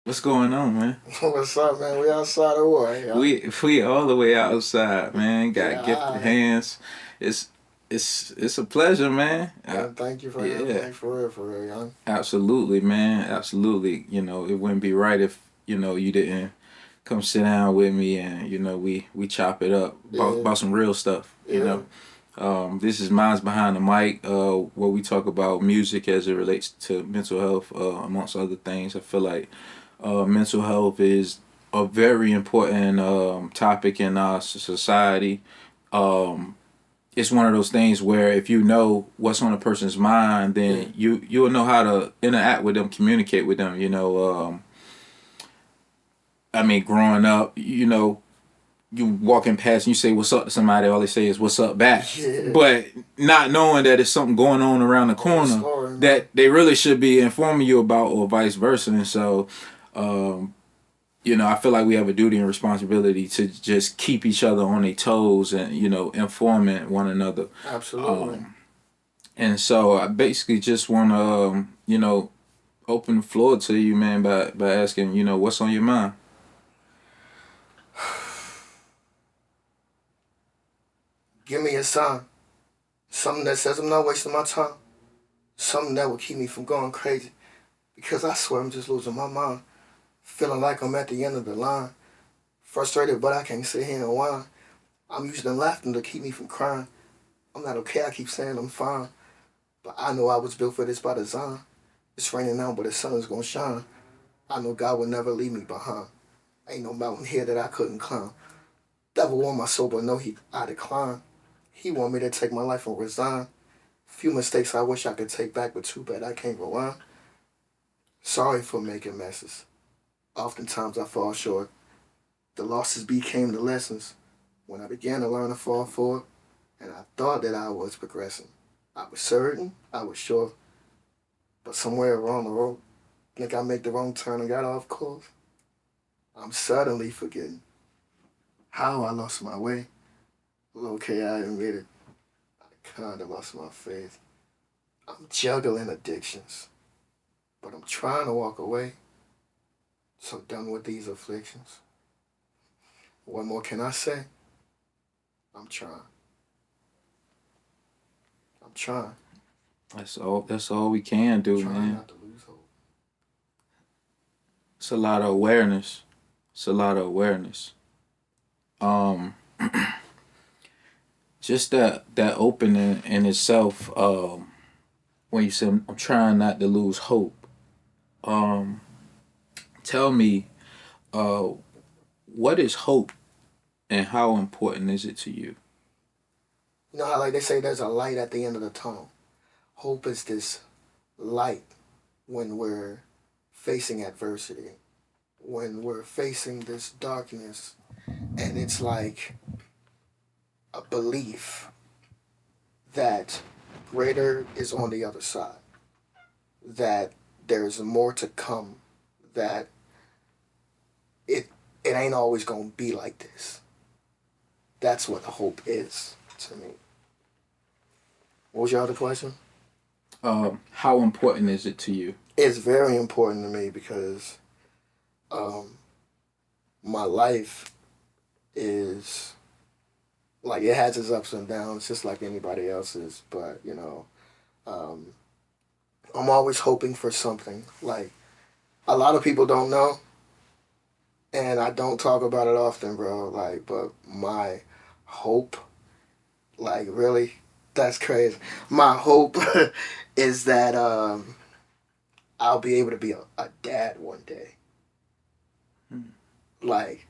What's going on, man? What's up, man? We outside of what, y'all? We all the way outside, man. Got Yeah, gifted alright. hands. It's it's a pleasure, man. Man, thank you for having Yeah, me for real, young. absolutely, man. Absolutely. It wouldn't be right if you didn't come sit down with me and we chop it up Yeah, about some real stuff. yeah. This is Minds Behind the Mic, where we talk about music as it relates to mental health, amongst other things. I feel like mental health is a very important topic in our society. Um, it's one of those things where if you know what's on a person's mind, Yeah. then you'll know how to interact with them, communicate with them. I mean, growing up, you walking past and you say what's up to somebody, all they say is what's up back. Yeah. But not knowing that it's something going on around the Whole corner story, man. that they really should be informing you about, or vice versa. And so, um, I feel like we have a duty and responsibility to just keep each other on their toes and, informing one another. Absolutely. Um, and so I basically just want to, open the floor to you, man, by asking, what's on your mind? Give me a sign. Something that says I'm not wasting my time. Something that will keep me from going crazy. Because I swear I'm just losing my mind. Feeling like I'm at the end of the line. Frustrated, but I can't sit here and whine. I'm using laughter to keep me from crying. I'm not okay, I keep saying I'm fine. But I know I was built for this by design. It's raining now, but the sun is gonna shine. I know God will never leave me behind. Ain't no mountain here that I couldn't climb. Devil want my soul, but no, I decline. He want me to take my life and resign. Few mistakes I wish I could take back, but too bad I can't rewind. Sorry for making messes. Oftentimes I fall short. The losses became the lessons. When I began to learn to fall forward, and I thought that I was progressing. I was certain, I was sure, but somewhere along the road, think I make the wrong turn and got off course. I'm suddenly forgetting how I lost my way. Okay, I admit it. I kinda lost my faith. I'm juggling addictions, but I'm trying to walk away. So done with these afflictions. What more can I say? I'm trying. I'm trying. That's all we can do, Trying man. not to lose hope. It's a lot of awareness. It's a lot of awareness. Um, just that opening in itself. When you say I'm trying not to lose hope. Um, Tell me, uh, what is hope and how important is it to you? You know how like they say there's a light at the end of the tunnel. Hope is this light when we're facing adversity, when we're facing this darkness, and it's like a belief that greater is on the other side, that there's more to come, that it it ain't always gonna be like this. That's what hope is to me. What was your other question? How important is it to you? It's very important to me because um, my life is like it has its ups and downs, just like anybody else's. But um, I'm always hoping for something. Like a lot of people don't know, and I don't talk about it often, bro. Like, but my hope, like, really, that's crazy. My hope is that I'll be able to be a dad one day. Hmm. Like,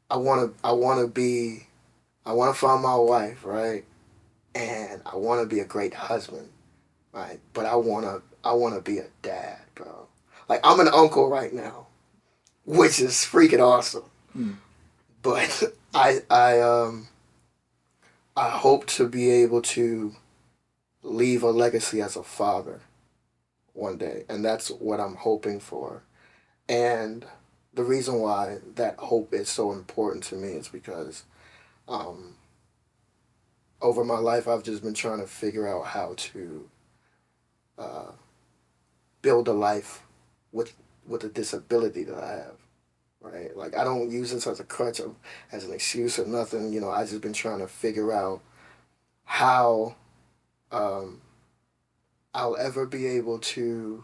I wanna find my wife, right? And I wanna be a great husband, right? But I wanna be a dad, bro. Like I'm an uncle right now, which is freaking awesome. Hmm. But I hope to be able to leave a legacy as a father one day, and that's what I'm hoping for. And the reason why that hope is so important to me is because um, over my life I've just been trying to figure out how to uh, build a life with with the disability that I have, right? Like I don't use this as a crutch or as an excuse or nothing. You know, I just been trying to figure out how um, I'll ever be able to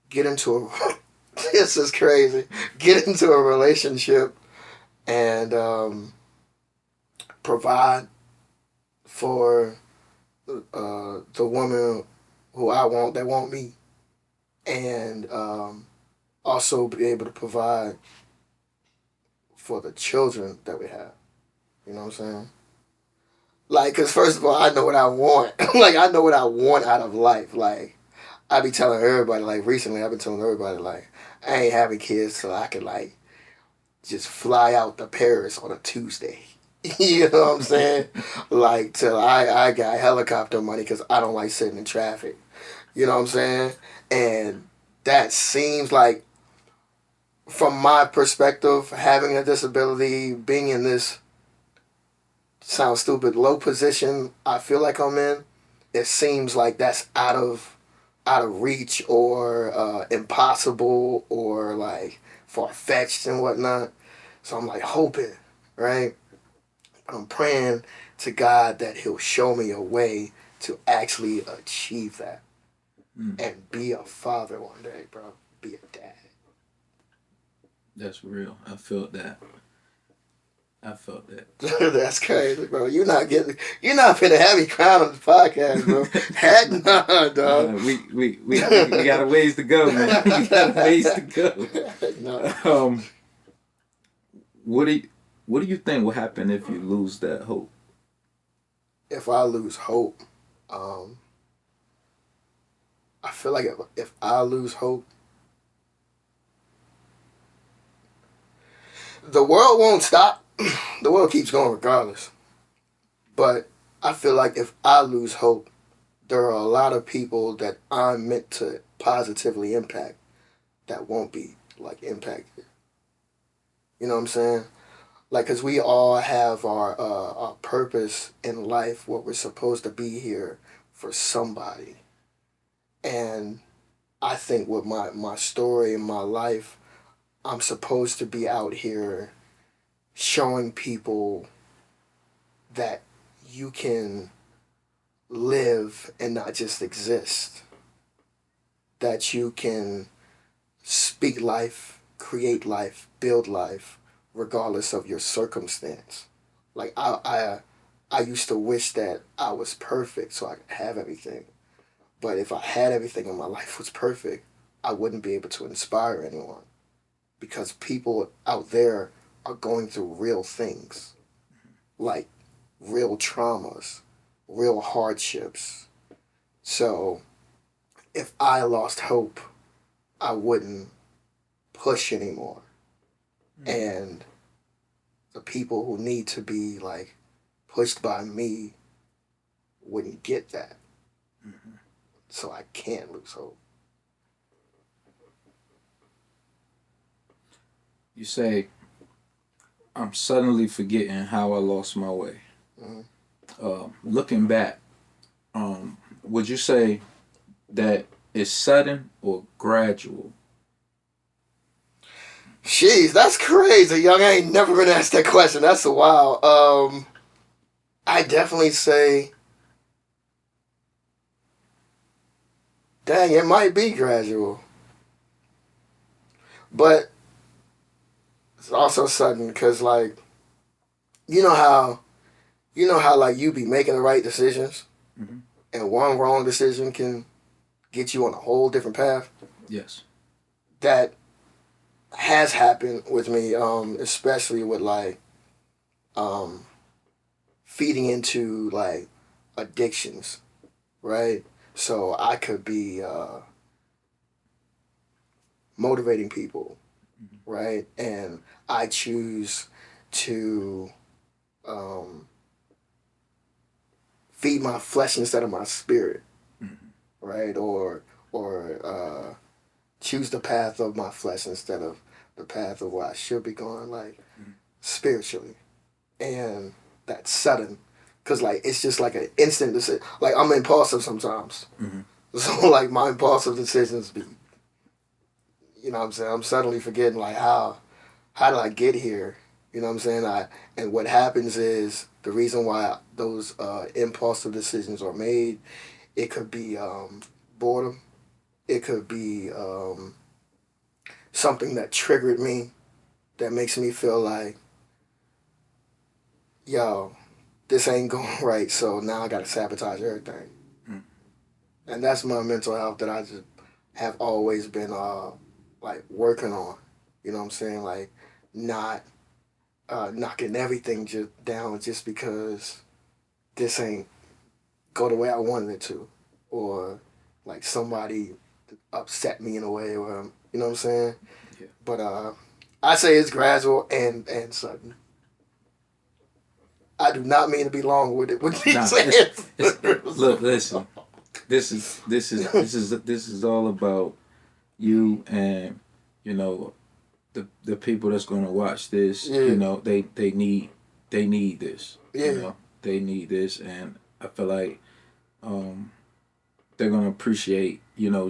get into a this is crazy. Get into a relationship and provide for the woman who I want that want me, and also be able to provide for the children that we have. You know what I'm saying? Like, cause first of all, I know what I want. Like, I know what I want out of life. Like, I be telling everybody. Like, recently, I've been telling everybody, like, I ain't having kids so I can like just fly out to Paris on a Tuesday. You know what I'm saying? Like, till I got helicopter money because I don't like sitting in traffic. You know what I'm saying? And that seems like, from my perspective, having a disability, being in this, sounds stupid, low position I feel like I'm in, it seems like that's out of reach or impossible or like far fetched and whatnot. So I'm like hoping, right? I'm praying to God that He'll show me a way to actually achieve that Mm. and be a father one day, bro. Be a dad. That's real. I felt that. I felt that. That's crazy, bro. You're not finna have me crying on the podcast, bro. Heck no, dog. We got a ways to go, man. We got a ways to go. No. What do you what do you think will happen if you lose that hope? If I lose hope, um, I feel like if I lose hope, the world won't stop. The world keeps going regardless. But I feel like if I lose hope, there are a lot of people that I'm meant to positively impact that won't be like impacted. You know what I'm saying? Like, cause we all have our purpose in life, what we're supposed to be here for somebody. And I think with my story and my life, I'm supposed to be out here showing people that you can live and not just exist. That you can speak life, create life, build life, regardless of your circumstance. Like I used to wish that I was perfect so I could have everything. But if I had everything and my life was perfect, I wouldn't be able to inspire anyone because people out there are going through real things, like real traumas, real hardships. So if I lost hope, I wouldn't push anymore. And the people who need to be like pushed by me wouldn't get that. So I can't lose hope. You say, I'm suddenly forgetting how I lost my way. Mhm. Looking back, would you say that it's sudden or gradual? Jeez, that's crazy, young. I ain't never been asked that question. That's a wow. I definitely say, dang, it might be gradual, but it's also sudden because, like, you know how, like you be making the right decisions, Mm-hmm. and one wrong decision can get you on a whole different path. Yes. That has happened with me, especially with like um, feeding into like addictions, right? So I could be motivating people, right? And I choose to um, feed my flesh instead of my spirit, Mm-hmm. right? Or choose the path of my flesh instead of the path of where I should be going, like spiritually. And that's sudden, cause like it's just like an instant decision. Like I'm impulsive sometimes, Mm-hmm. so like my impulsive decisions be You know what I'm saying? I'm suddenly forgetting like how did I get here? You know what I'm saying? And what happens is the reason why those impulsive decisions are made. It could be boredom. It could be something that triggered me that makes me feel like, yo, this ain't going right. So now I got to sabotage everything. Mm. And that's my mental health that I just have always been like working on. You know what I'm saying? Like not knocking everything just down just because this ain't go the way I wanted it to, or like somebody upset me in a way, or you know what I'm saying. Yeah. But I say it's gradual and sudden. I do not mean to be long with it. What you Nah, saying? look, listen. This is all about you and you know the people that's gonna watch this. Yeah, They need this. yeah, They need this, and I feel like um, they're gonna appreciate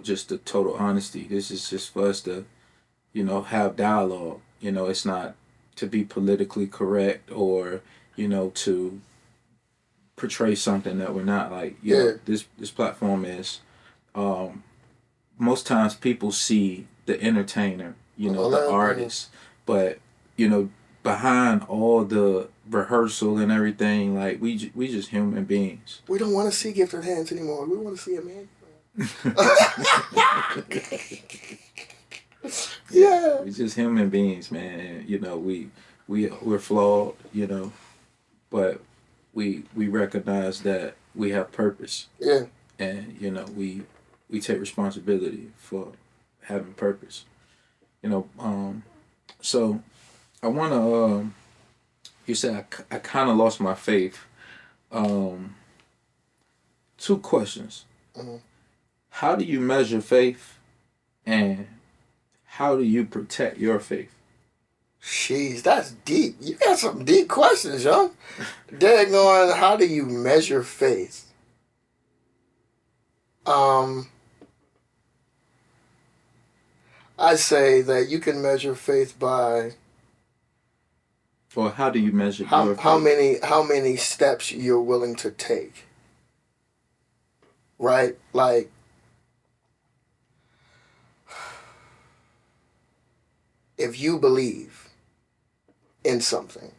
just the total honesty. This is just for us to have dialogue. It's not to be politically correct or to portray something that we're not. Like yeah. this platform is um, most times people see the entertainer, All the that, artist, but you know behind all the rehearsal and everything, like we just human beings. we don't want to see gifted hands anymore. We want to see a man. Yeah, Yeah, we just human beings, man. And, we're flawed, but we recognize that we have purpose, yeah. and we take responsibility for having purpose. You know, so I want to. You said I kind of lost my faith. Um, Two questions. Mhm. How do you measure faith, and how do you protect your faith? Jeez, that's deep. You got some deep questions, young. Daggone, how do you measure faith? Um, I say that you can measure faith by Or how do you measure your faith? how many steps you're willing to take. Right? Like if you believe in something,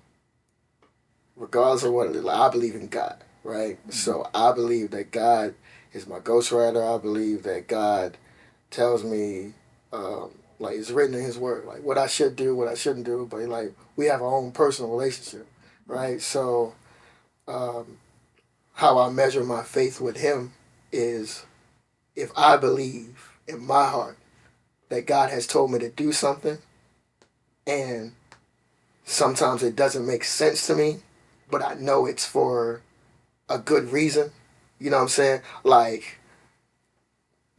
regardless of what it is, like I believe in God, right? So I believe that God is my ghostwriter. I believe that God tells me, like it's written in His Word, like what I should do, what I shouldn't do. But like we have our own personal relationship, right? So um, how I measure my faith with Him is if I believe in my heart that God has told me to do something, and sometimes it doesn't make sense to me, but I know it's for a good reason. You know what I'm saying? Like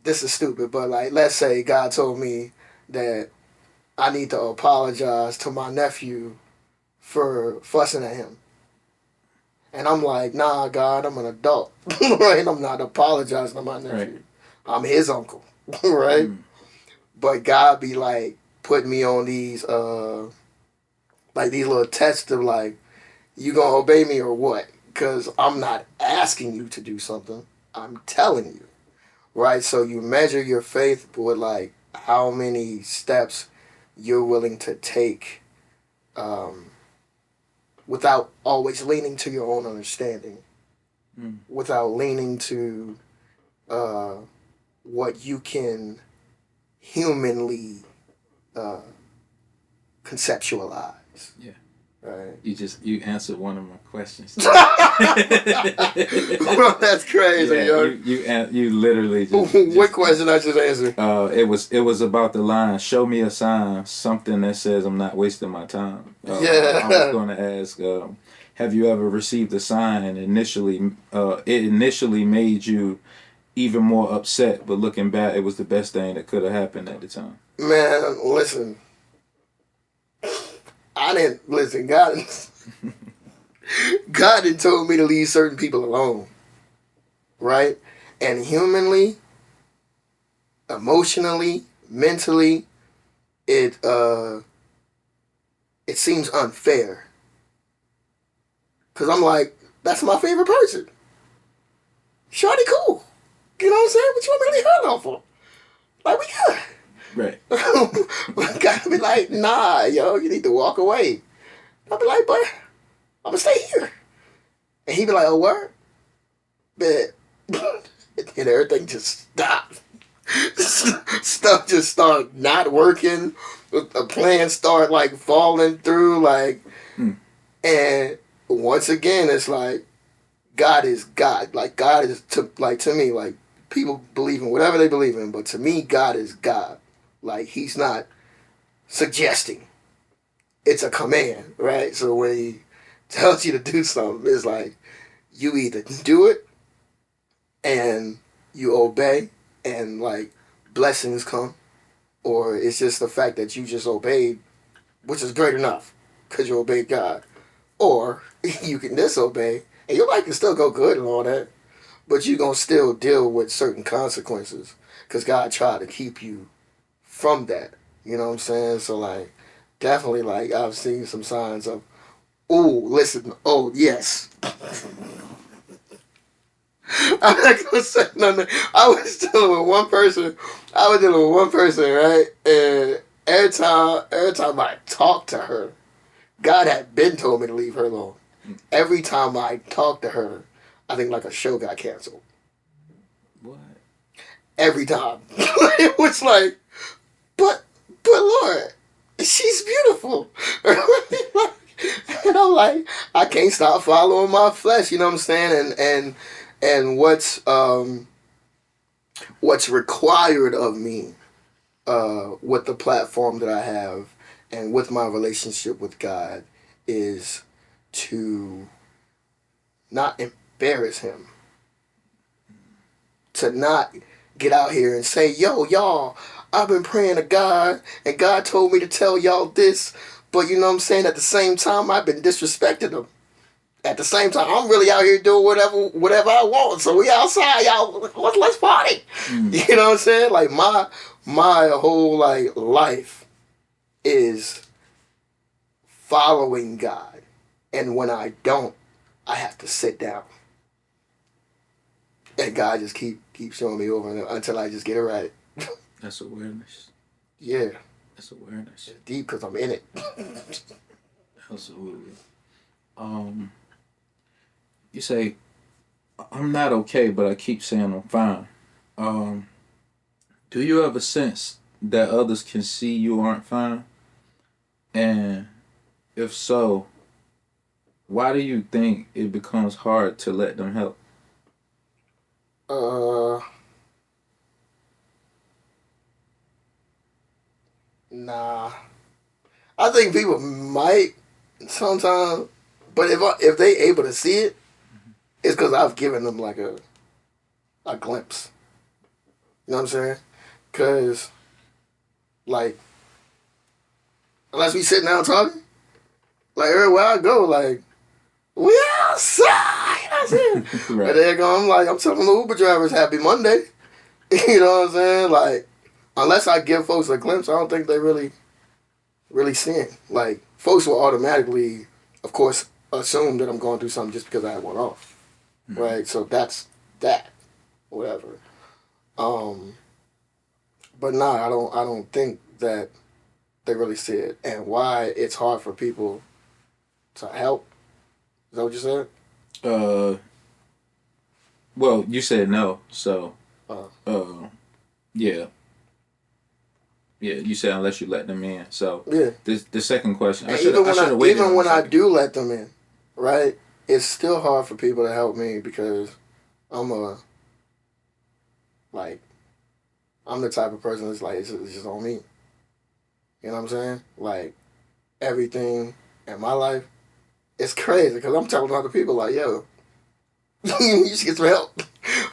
this is stupid, but like let's say God told me that I need to apologize to my nephew for fussing at him. And I'm like, nah, God, I'm an adult. Right? I'm not apologizing to my Right. nephew. I'm his uncle. Right? Mm. But God be like putting me on these like these little tests of like, you gonna obey me or what? Because I'm not asking you to do something. I'm telling you. Right? So you measure your faith with like how many steps you're willing to take um, without always leaning to your own understanding, Mm. without leaning to uh, what you can humanly uh, conceptualize. Yeah. Right? You answered one of my questions. That's crazy, Yeah, yo. you literally What question I just answered? it was about the line. Show me a sign, something that says I'm not wasting my time. I was Yeah. going to ask, have you ever received a sign and it initially made you even more upset, but looking back, it was the best thing that could have happened at the time. Man, listen. I didn't listen. God had told me to leave certain people alone, right? And humanly, emotionally, mentally, it it seems unfair. Cause I'm like, that's my favorite person. Shawty cool. You know what I'm saying? What you want me to leave her alone for? Like, we good. Right. But gotta be like, nah, yo, you need to walk away. I'll be like, but I'm gonna stay here. And he be like, oh, word? But, and everything just stopped. Stuff just started not working. A plan start like falling through, like, and once again, it's like God is God. Like God is to me, like people believe in whatever they believe in, but to me, God is God. Like He's not suggesting; it's a command, right? So when He tells you to do something, it's like you either do it and you obey, and like blessings come, or it's just the fact that you just obeyed, which is great enough because you obeyed God. Or you can disobey, and your life can still go good and all that, but you're going to still deal with certain consequences because God tried to keep you from that. You know what I'm saying? So, like, definitely, like, I've seen some signs of, oh, listen, oh, yes. I'm not going to say nothing. I was dealing with one person. Right? And every time I talked to her, God had been told me to leave her alone. Every time I talked to her, I think like a show got canceled. What? Every time. It was like, but Lord, she's beautiful. And I'm like, I can't stop following my flesh, you know what I'm saying? And what's required of me, with the platform that I have and with my relationship with God is to not embarrass him, to not get out here and say, yo, y'all, I've been praying to God and God told me to tell y'all this, but you know what I'm saying, at the same time I've been disrespecting him. At the same time, I'm really out here doing whatever I want. So we outside, y'all. Let's party. You know what I'm saying? Like my whole like life is following God, and when I don't, I have to sit down. And God just keep showing me over and over until I just get it right. That's awareness. Yeah, That's awareness. it's deep because I'm in it. Absolutely. You say I'm not okay, but I keep saying I'm fine. Do you ever sense that others can see you aren't fine? And if so, why do you think it becomes hard to let them help? Uh, nah. I think people might sometimes, but if they able to see it, it's because I've given them like a glimpse. You know what I'm saying? Because like unless we sitting down talking, like everywhere I go, like we outside. You know what I'm saying? Right. And there go, I'm telling the Uber drivers Happy Monday. You know what I'm saying? Like unless I give folks a glimpse, I don't think they really seeing. Like folks will automatically, of course, assume that I'm going through something just because I had one off. Right? So that's that. Whatever. Um, but nah, I don't think that they really see it. And why it's hard for people to help. Is that what you said? Uh, well, you said no, so Uh, uh, yeah, yeah. You said unless you let them in. So yeah. the second question, And I should have waited even on the when I second. do let them in, right? It's still hard for people to help me because I'm a like I'm the type of person that's like it's just on me. You know what I'm saying? Like everything in my life, it's crazy because I'm telling other people like, yo, you should get some help.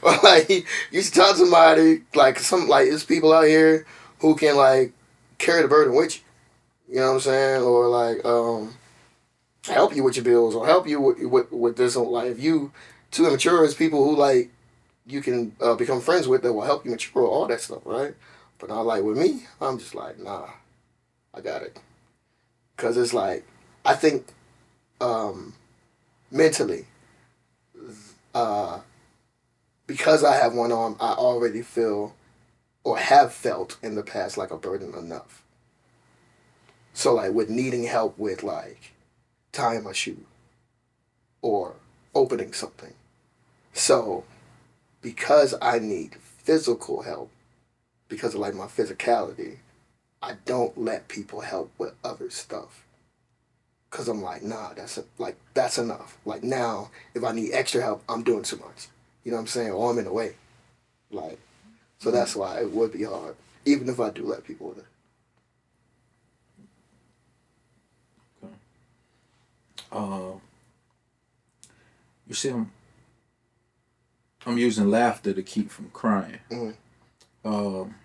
Or like you should tell somebody like there's people out here who can like carry the burden with you. You know what I'm saying? Or like help you with your bills or help you with this. Like if you too immature, as people who like you can become friends with that will help you mature all that stuff, right? But not like with me, I'm just like nah. I got it. Cause it's like, I think mentally, uh, because I have one arm, I already feel or have felt in the past like a burden enough. So like with needing help with like tying my shoe or opening something. So because I need physical help, because of like my physicality, I don't let people help with other stuff. Cause I'm like, nah, that's enough. Like now, if I need extra help, I'm doing too much. You know what I'm saying? Or I'm in the way. Like, so that's why it would be hard, even if I do let people with it. Okay. Uh, you see, I'm using laughter to keep from crying. Mm-hmm. Um,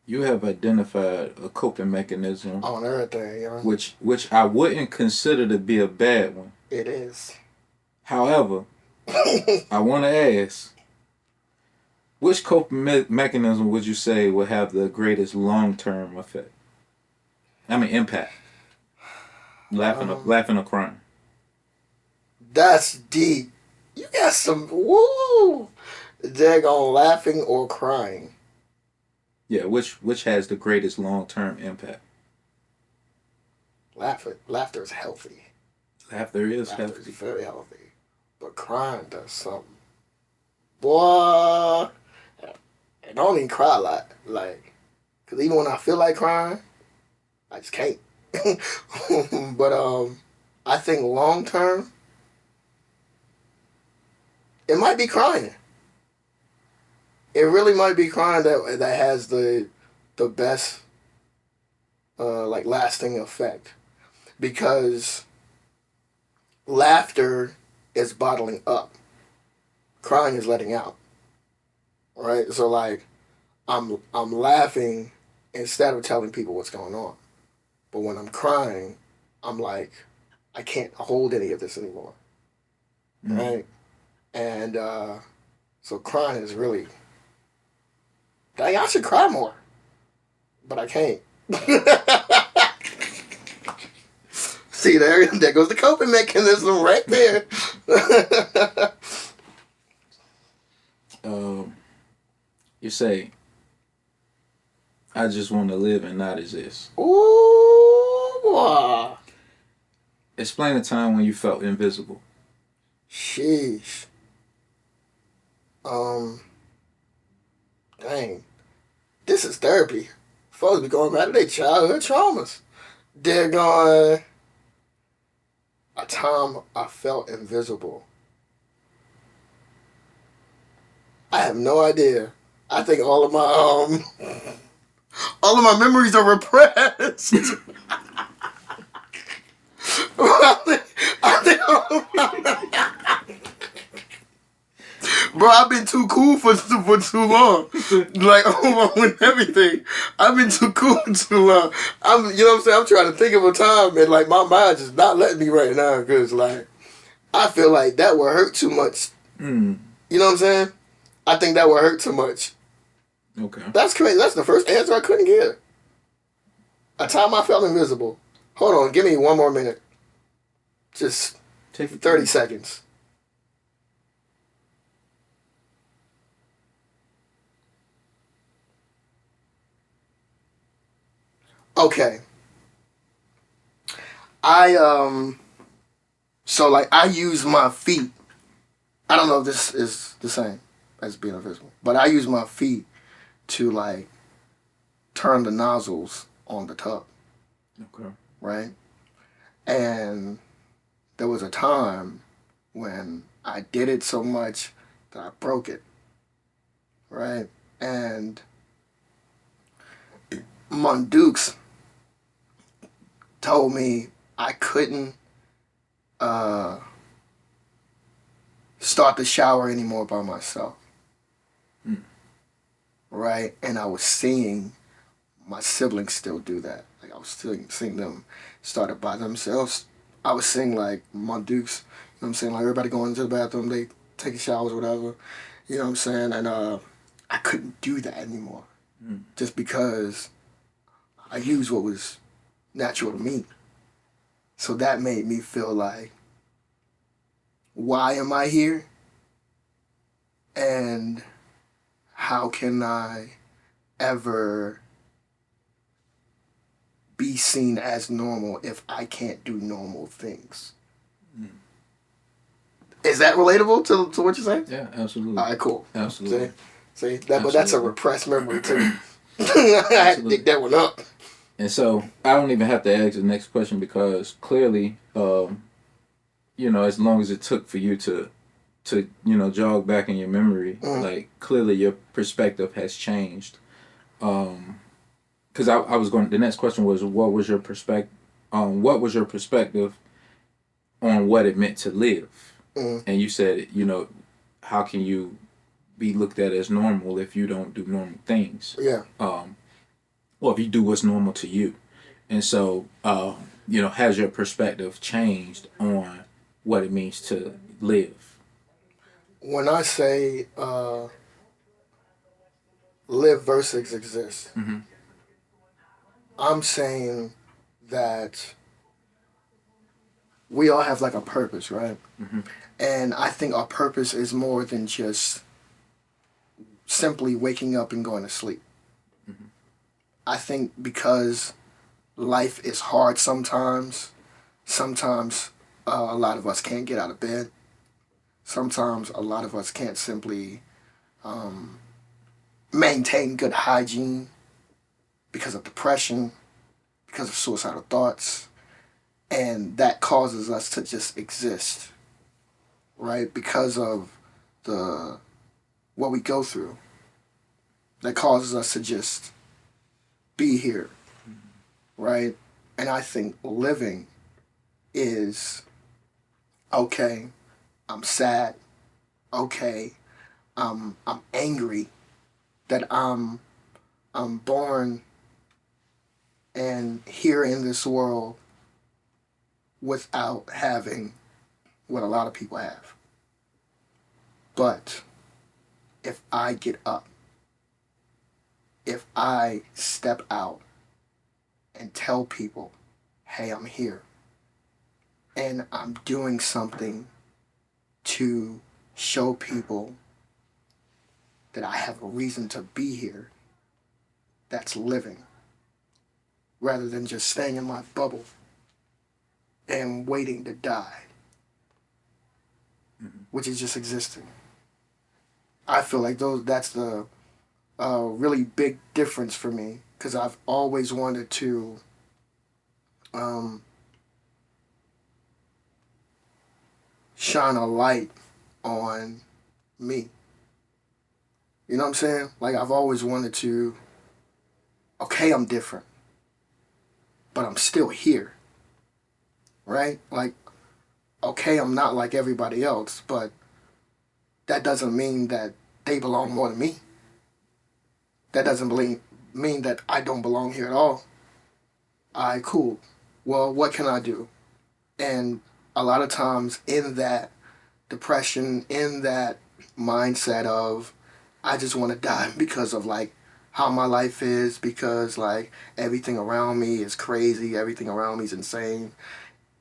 you have identified a coping mechanism, On everything, you know. which I wouldn't consider to be a bad one. It is. However, I want to ask, which coping mechanism would you say will have the greatest long term effect? I mean, impact. Um, Laughing or crying. that's deep. You got some woo. Daggone laughing or crying. Yeah, which has the greatest long term impact? Laughter is healthy. Laughter is Laughter is healthy. very healthy. But crying does something. Boy, I don't even cry a lot. Like, cause even when I feel like crying, I just can't. But I think long term, it might be crying. It really might be crying that has the best like lasting effect because laughter is bottling up, crying is letting out. Right, so like I'm laughing instead of telling people what's going on. But when I'm crying, I'm like, I can't hold any of this anymore. Mm. Right? And so crying is really, dang, I should cry more. But I can't. See, there goes the coping mechanism right there. Um, you say, I just want to live and not exist. Ooh, boy. Explain a time when you felt invisible. Sheesh. Um, dang. This is therapy. Folks be going back to their childhood traumas. They're going, a time I felt invisible. I have no idea. I think all of my memories are repressed. I think all of bro, I've been too cool for too long. Like with everything, I've been too cool for too long. You know what I'm saying. I'm trying to think of a time, and like my mind just not letting me right now because like I feel like that would hurt too much. Mm. You know what I'm saying? I think that would hurt too much. Okay. That's crazy. That's the first answer I couldn't give. A time I felt invisible. Hold on, give me one more minute. Just Take it 30 seconds. Okay. I so like I use my feet. I don't know if this is the same as being invisible, but I use my feet to like turn the nozzles on the tub, Okay. right? And there was a time when I did it so much that I broke it, right? And Mondukes told me I couldn't uh, start the shower anymore by myself, Mm. right? And I was seeing my siblings still do that. Like I was still seeing them start it by themselves. I was seeing like my dukes, you know what I'm saying? Like everybody going into the bathroom, they taking showers, whatever. You know what I'm saying? And I couldn't do that anymore. Mm. Just because I used what was natural to me. So that made me feel like, why am I here? And how can I ever be seen as normal if I can't do normal things? Is that relatable to what you're saying? Yeah, absolutely. All right, cool. Absolutely. See that, but that's a Absolutely. repressed memory too. I had to dig that one up. And so I don't even have to ask the next question because clearly, as long as it took for you to jog back in your memory, like clearly your perspective has changed. Because I was going. The next question was, what was your perspective? What was your perspective on what it meant to live? And you said, how can you be looked at as normal if you don't do normal things? Yeah. Or if you do what's normal to you. And so, has your perspective changed on what it means to live? When I say live versus exist, I'm saying that we all have like a purpose, right? And I think our purpose is more than just simply waking up and going to sleep. I think because life is hard sometimes, a lot of us can't get out of bed. Sometimes a lot of us can't simply maintain good hygiene because of depression, because of suicidal thoughts, and that causes us to just exist, right? Because of the what we go through, that causes us to just be here, right? And I think living is, okay, I'm sad, okay, I'm angry that I'm born and here in this world without having what a lot of people have. But if I get up, if I step out and tell people, hey, I'm here, and I'm doing something to show people that I have a reason to be here, that's living, rather than just staying in my bubble and waiting to die, which is just existing. I feel like that's the really big difference for me, because I've always wanted to shine a light on me. You know what I'm saying? Like, I've always wanted to, okay, I'm different, but I'm still here, right? Like, okay, I'm not like everybody else, but that doesn't mean that they belong more than me. That doesn't mean that I don't belong here at all. All right, cool. Well, what can I do? And a lot of times in that depression, in that mindset of, I just want to die because of like how my life is, because like everything around me is crazy, everything around me is insane.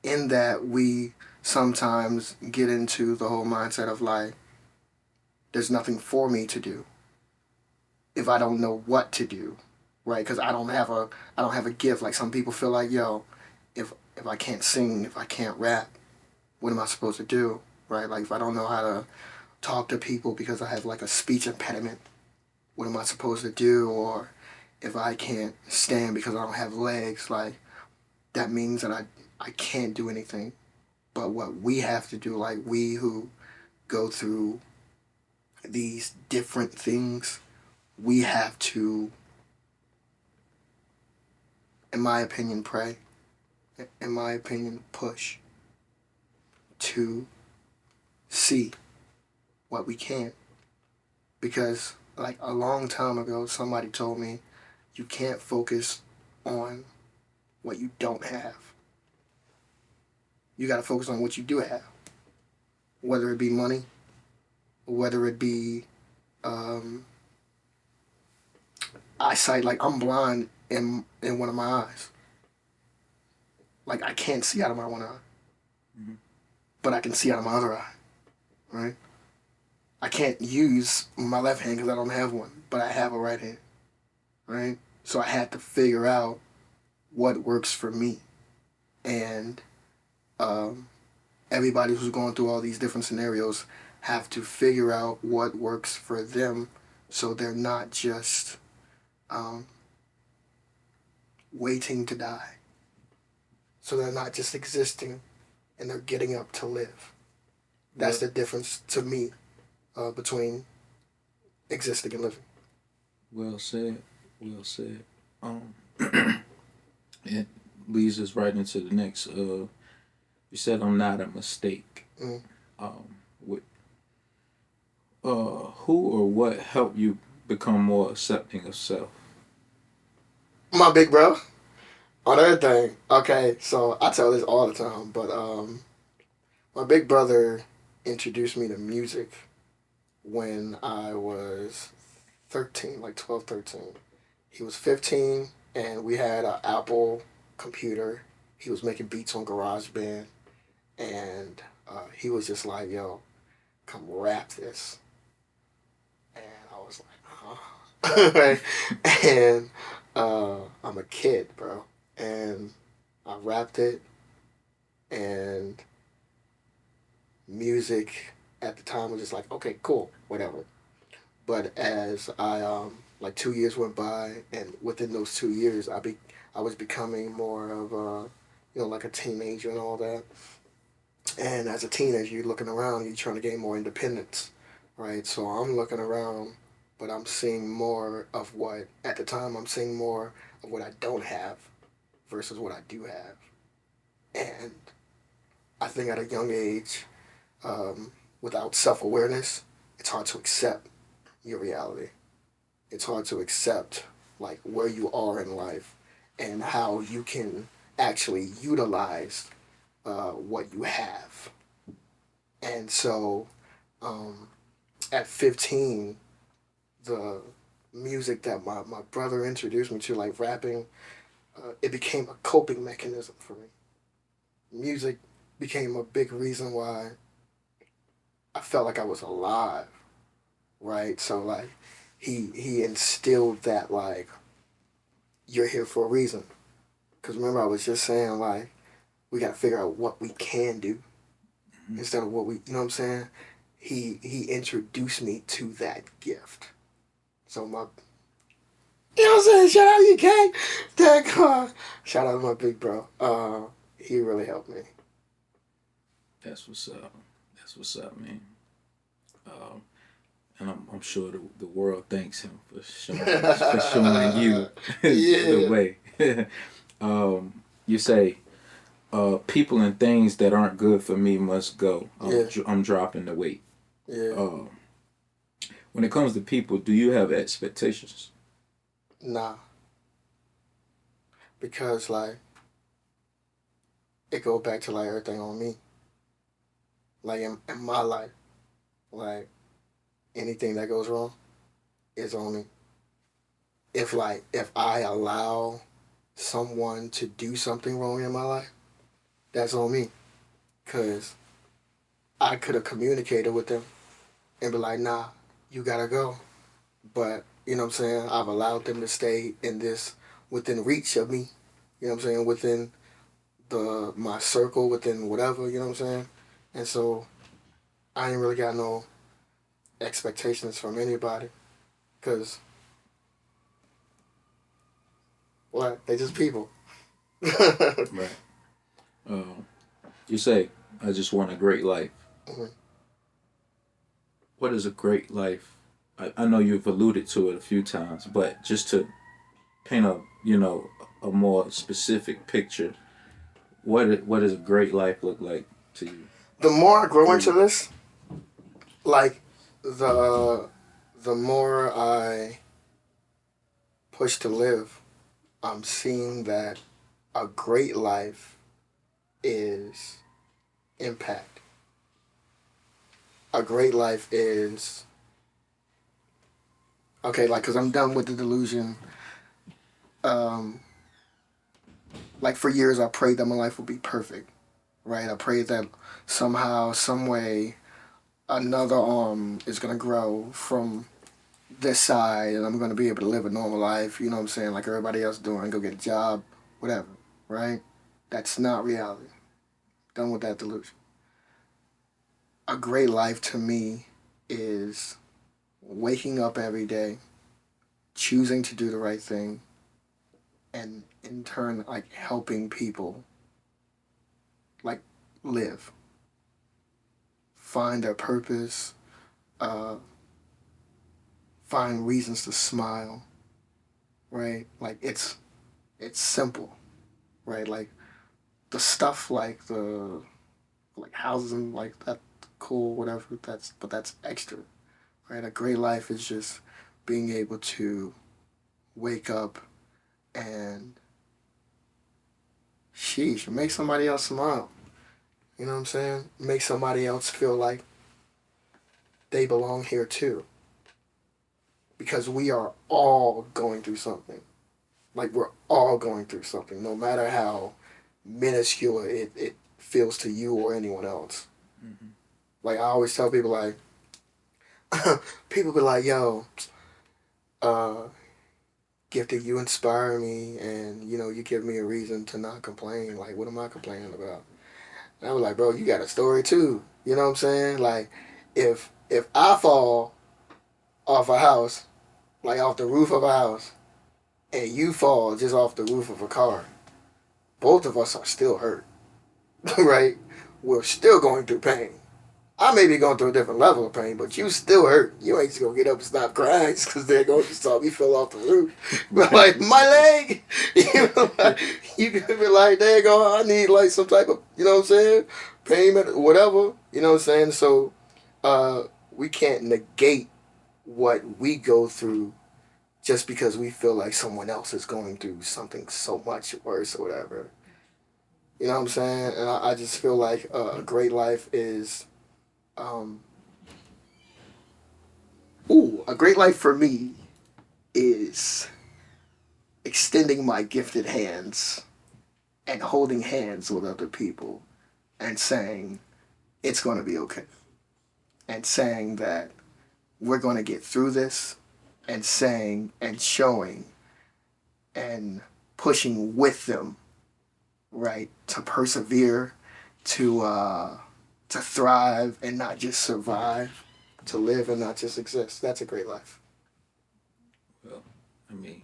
In that, we sometimes get into the whole mindset of like, there's nothing for me to do if I don't know what to do, right? Because I don't have a gift. Like, some people feel like, yo, if I can't sing, if I can't rap, what am I supposed to do, right? Like, if I don't know how to talk to people because I have like a speech impediment, what am I supposed to do? Or if I can't stand because I don't have legs, like, that means that I can't do anything. But what we have to do, like we who go through these different things, we have to, in my opinion, pray, in my opinion, push to see what we can. Because, like, a long time ago, somebody told me, you can't focus on what you don't have. You got to focus on what you do have. Whether it be money, whether it be eyesight. Like, I'm blind in one of my eyes. Like I can't see out of my one eye, Mhm. but I can see out of my other eye, right? I can't use my left hand because I don't have one, but I have a right hand, right? So I had to figure out what works for me, and um, everybody who's going through all these different scenarios have to figure out what works for them, so they're not just um, waiting to die. So they're not just existing, and they're getting up to live. That's Well, the difference to me between existing and living. well said. Well said. Um, it leads us right into the next. You said I'm not a mistake. Mm. With who or what helped you become more accepting of self? My big bro. On everything. Okay, so I tell this all the time, but my big brother introduced me to music when I was 13, like 12, 13. He was 15, and we had an Apple computer. He was making beats on GarageBand, and he was just like, yo, come rap this. And I was like, huh? Right? And I'm a kid, bro. And I rapped it, and music at the time was just like, okay, cool, whatever. But as I like 2 years went by, and within those 2 years, I was becoming more of a like a teenager and all that. And as a teenager, you're looking around, you're trying to gain more independence, right? So I'm looking around, but I'm seeing more of what at the time I'm seeing more of what I don't have versus what I do have. And I think at a young age, um, without self awareness, it's hard to accept your reality. It's hard to accept like where you are in life and how you can actually utilize what you have. And so um, at 15, the music that my brother introduced me to, like rapping, it became a coping mechanism for me. Music became a big reason why I felt like I was alive, right? So like he instilled that like you're here for a reason. Because remember, I was just saying like we got to figure out what we can do Mhm. instead of what we, you know what I'm saying? He introduced me to that gift. So my, you know what I'm saying? Shout out to you, K. That shout out to my big bro. He really helped me. That's what's up. That's what's up, man. Um, and I'm sure the world thanks him for showing you the Yeah, way. You say people and things that aren't good for me must go. yeah, I'm dropping the weight. yeah. Um, when it comes to people, do you have expectations? Nah, because like it go back to like everything on me. Like in my life, like anything that goes wrong is on me. If I allow someone to do something wrong in my life, that's on me. Cause I could have communicated with them and be like, nah, you gotta go. But you know what I'm saying? I've allowed them to stay in this within reach of me. You know what I'm saying? Within the my circle, within whatever. You know what I'm saying? And so I ain't really got no expectations from anybody. Cause what? They just people. Right. Um, you say, I just want a great life. Mhm. What is a great life? I know you've alluded to it a few times, but just to paint a more specific picture, what does a great life look like to you? The more I grow For into you. this, like the the more I push to live, I'm seeing that a great life is impact. A great life is okay, like, cause I'm done with the delusion. Um, like for years, I prayed that my life would be perfect, right? I prayed that somehow, some way, another arm is gonna grow from this side, and I'm gonna be able to live a normal life. You know what I'm saying? Like everybody else doing, go get a job, whatever, right? That's not reality. Done with that delusion. A great life to me is waking up every day, choosing to do the right thing, and in turn, like helping people, like live, find their purpose, uh, find reasons to smile, right? Like it's simple, right? Like the stuff like the like houses and like that cool whatever that's extra, right? A great life is just being able to wake up and sheesh, make somebody else smile. You know what I'm saying? Make somebody else feel like they belong here too. Because we are all going through something. Like we're all going through something, no matter how minuscule it feels to you or anyone else. Mm-hmm. Like I always tell people like people be like, yo, uh, Gifted, you inspire me and you give me a reason to not complain. Like what am I complaining about? And I was like, bro, you got a story too. You know what I'm saying? Like if I fall off a house, like off the roof of a house, and you fall just off the roof of a car, both of us are still hurt, right? We're still going through pain. I may be going through a different level of pain, but you still hurt. You ain't just gonna get up and stop crying because they're going to saw me fell off the roof. But like my leg, you could be like, there you go. I need like some type of, you know what I'm saying, pain, whatever. You know what I'm saying. So we can't negate what we go through just because we feel like someone else is going through something so much worse or whatever. You know what I'm saying? And I just feel like a great life is, um, a great life for me is extending my gifted hands and holding hands with other people and saying, it's going to be okay. And saying that we're going to get through this and saying and showing and pushing with them, right, to persevere, to thrive and not just survive, to live and not just exist. That's a great life. Well, I mean,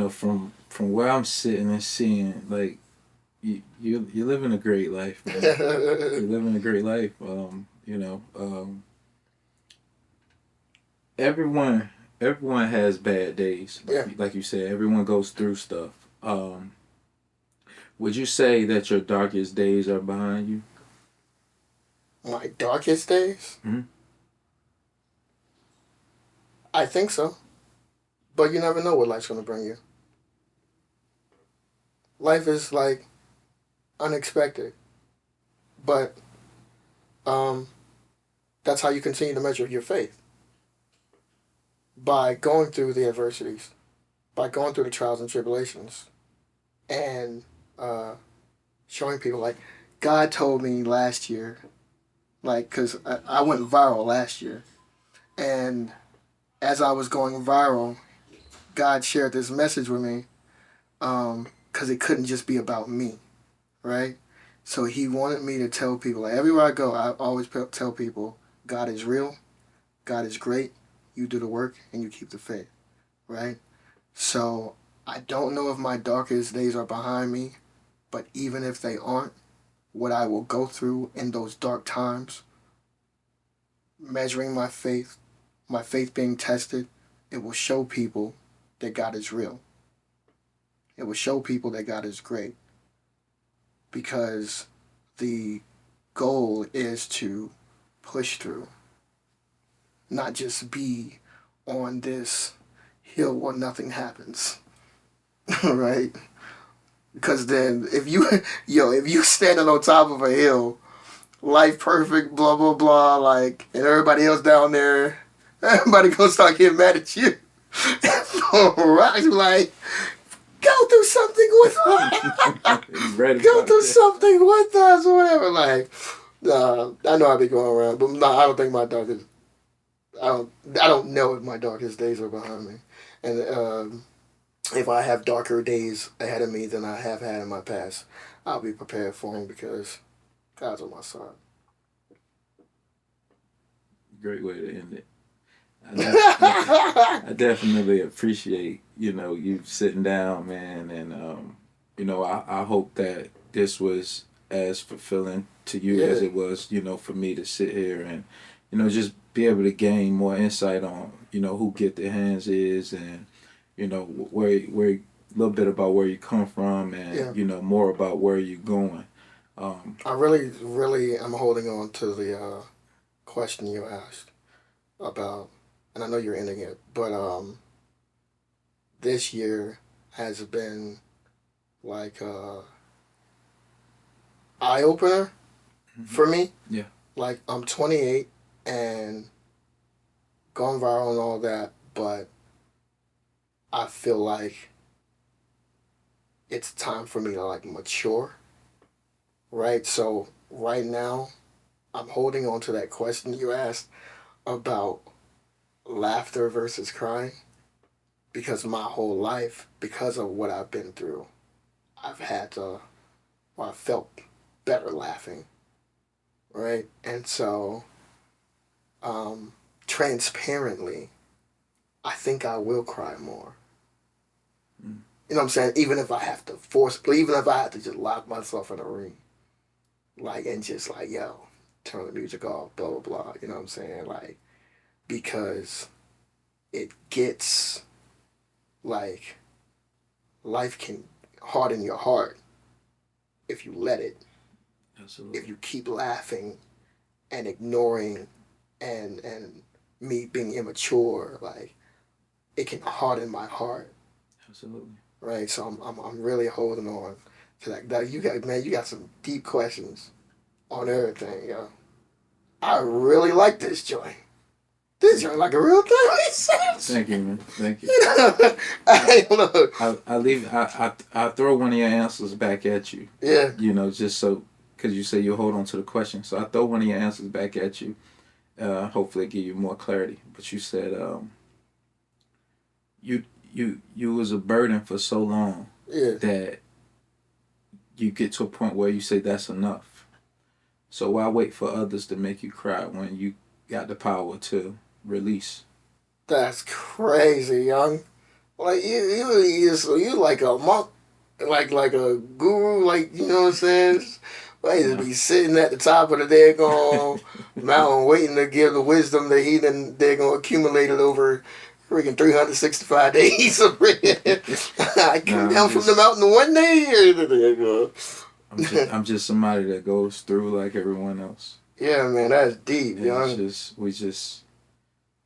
from where I'm sitting and seeing, like, you're living a great life, man. You're living a great life. Everyone has bad days. Yeah. Like you said, everyone goes through stuff. Um, would you say that your darkest days are behind you? My darkest days? Mm-hmm. I think so. But you never know what life's going to bring you. Life is like unexpected. But um, that's how you continue to measure your faith. By going through the adversities, by going through the trials and tribulations, and uh, showing people like God told me last year, like, because I went viral last year. And as I was going viral, God shared this message with me because it couldn't just be about me, right? So he wanted me to tell people, like everywhere I go, I always tell people, God is real, God is great, you do the work, and you keep the faith, right? So I don't know if my darkest days are behind me, but even if they aren't, what I will go through in those dark times, measuring my faith being tested, it will show people that God is real. It will show people that God is great because the goal is to push through, not just be on this hill where nothing happens, right? Because then if you, if you standing on top of a hill, life perfect, blah, blah, blah, and everybody else down there, everybody gonna start getting mad at you. Rocks like, go through something with Ready go about through that. something with us or whatever. Like, I know I be going around, but no, I don't think my darkest. I don't know if my darkest days are behind me, and if I have darker days ahead of me than I have had in my past, I'll be prepared for them because God's on my side. Great way to end it. I definitely appreciate you sitting down, man, and I hope that this was as fulfilling to you as Yeah, it was for me to sit here and just be able to gain more insight on who Get the Hands is, and where a little bit about where you come from, and yeah. more about where you're going. I really, really am holding on to the question you asked about, and I know you're ending it, but this year has been like eye opener Mhm. for me. Yeah, Like I'm 28 and gone viral and all that, but I feel like it's time for me to like mature, right? So right now, I'm holding on to that question you asked about laughter versus crying because my whole life, because of what I've been through, I've had to, or I felt better laughing, right? And so, um, transparently, I think I will cry more. mm, You know what I'm saying? Even if I have to force, even if I have to just lock myself in a room, like, and just like, yo, turn the music off, blah, blah, blah. You know what I'm saying? Like, because it gets, like, life can harden your heart if you let it. If absolutely, you keep laughing and ignoring and me being immature, like, it can harden my heart, absolutely. right? So I'm really holding on to that. You got, man, you got some deep questions on everything, yo. I really like this joint. This joint like a real thing makes sense. Thank you, man. Thank you. You know, I don't know. I leave. I throw one of your answers back at you. Yeah, Just so because you say you hold on to the question, so I throw one of your answers back at you. Hopefully, give you more clarity. But you said you you was a burden for so long yeah, that you get to a point where you say that's enough. So why wait for others to make you cry when you got the power to release? that's crazy, young. Like you like a monk, like a guru, like you know what I'm saying? Like to No. be sitting at the top of the daggone mountain, waiting to give the wisdom that he then they're gonna accumulate it over freaking 365 days of I come Nah, down from the mountain one day. There you go. I'm just somebody that goes through like everyone else. Yeah, man, that's deep, And young. it's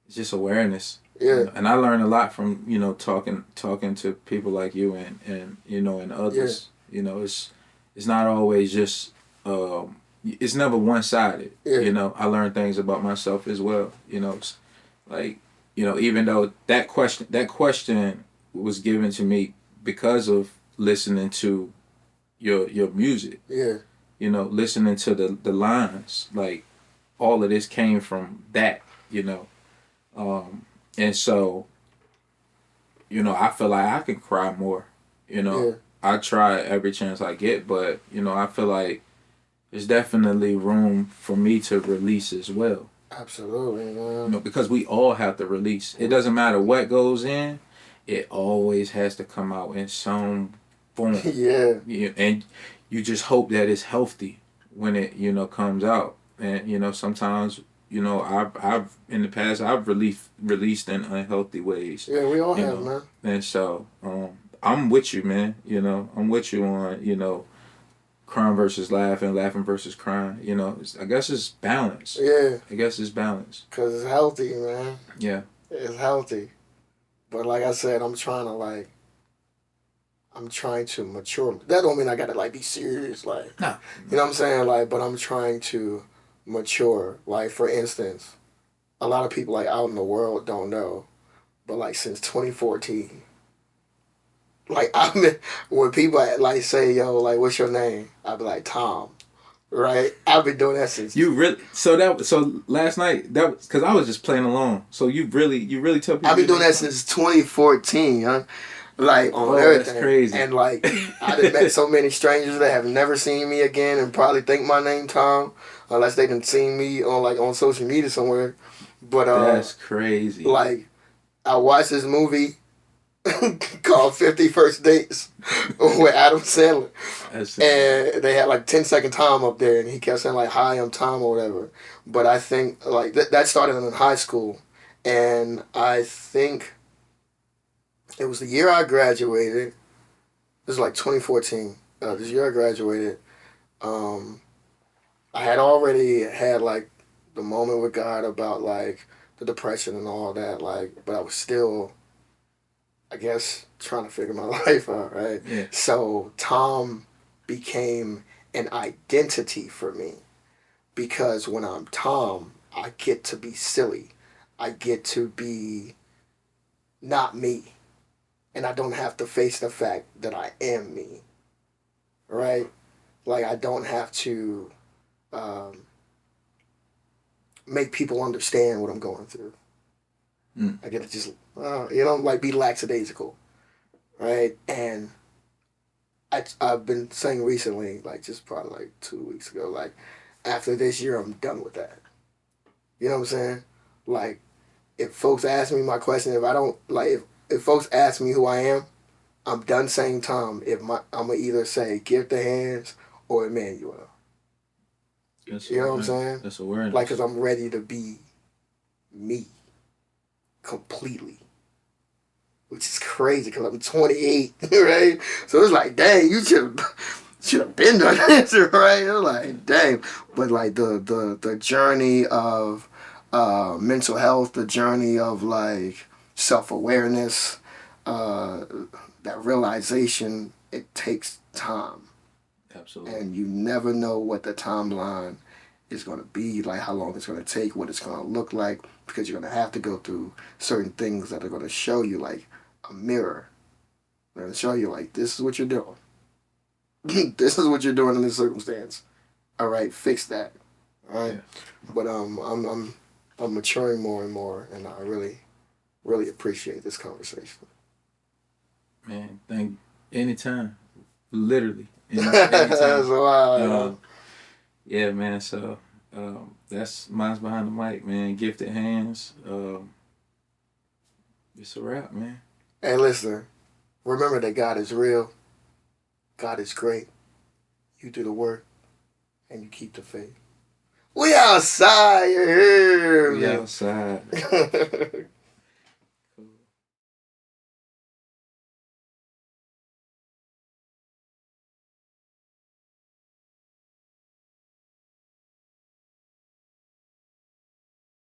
just awareness. Yeah, And I learn a lot from, talking to people like you and and yeah, others. It's not always just it's never one sided. yeah, I learn things about myself as well. Like, even though that question was given to me because of listening to your music, yeah, listening to the lines, like all of this came from that, you know. And so, I feel like I can cry more, you know. yeah. I try every chance I get, but I feel like there's definitely room for me to release as well. Absolutely, man. Because we all have to release. It doesn't matter what goes in, it always has to come out in some form. Yeah, And you just hope that it's healthy when it comes out. And sometimes I've in the past I've released in unhealthy ways. yeah. We all You have, know, man. and so I'm with you, man. I'm with you on crying versus laughing, laughing versus crying. I guess it's balance. Yeah, I guess it's balance. cause it's healthy, man. Yeah. It's healthy. But like I said, I'm trying to mature. That don't mean I gotta like be serious, like No. you know what I'm saying, like. But I'm trying to mature. Like for instance, a lot of people like out in the world don't know, but like since 2014. Like I mean, when people like say, "Yo, like what's your name?" I be like Tom, right? I've been doing that since. You really so last night that was because I was just playing along. So you really tell people I've been your doing name, that Tom? since 2014, huh? Like on Oh, that's everything, crazy. and like I done met so many strangers that have never seen me again and probably think my name Tom, unless they done seen me on like on social media somewhere. But That's crazy. like I watched this movie called 50 First Dates with Adam Sandler. That's And they had like 10-second Tom up there, and he kept saying like, "Hi, I'm Tom" or whatever. But I think like that started in high school, and I think it was the year I graduated. This is like 2014. This year I graduated. Um, I had already had like the moment with God about like the depression and all that, like, but I was still, I guess, trying to figure my life out, right? yeah. So Tom became an identity for me because when I'm Tom, I get to be silly. I get to be not me. And I don't have to face the fact that I am me, right? Like, I don't have to um, make people understand what I'm going through. Mm. I get to just, like be lackadaisical, right? And I've been saying recently, like just probably like 2 weeks ago, like after this year, I'm done with that. You know what I'm saying? Like if folks ask me my question, if I don't like if folks ask me who I am, I'm done saying Tom. I'm gonna either say Gift the Hands or Emmanuel. That's You know what I'm awareness. saying? That's Like, awareness. cause I'm ready to be me completely, which is crazy because I'm 28, right? So it's like, dang, you should have been done this, right? It's like, dang. But like the journey of mental health, the journey of like self awareness, uh, that realization, it takes time, Absolutely. and you never know what the timeline is going to be, like how long it's going to take, what it's going to look like, because you're going to have to go through certain things that are going to show you like a mirror. They're going to show you like this is what you're doing. This is what you're doing in this circumstance. All right, fix that. All right, Yeah. but I'm maturing more and more, and I really appreciate this conversation. Man, thank anytime. Literally. Anytime. So Um, yeah, man. So that's Mine's Behind the Mic, man. Gifted Hands. It's a wrap, man. hey, listen, remember that God is real. God is great. You do the work, and you keep the faith. We outside, you hear We me? outside.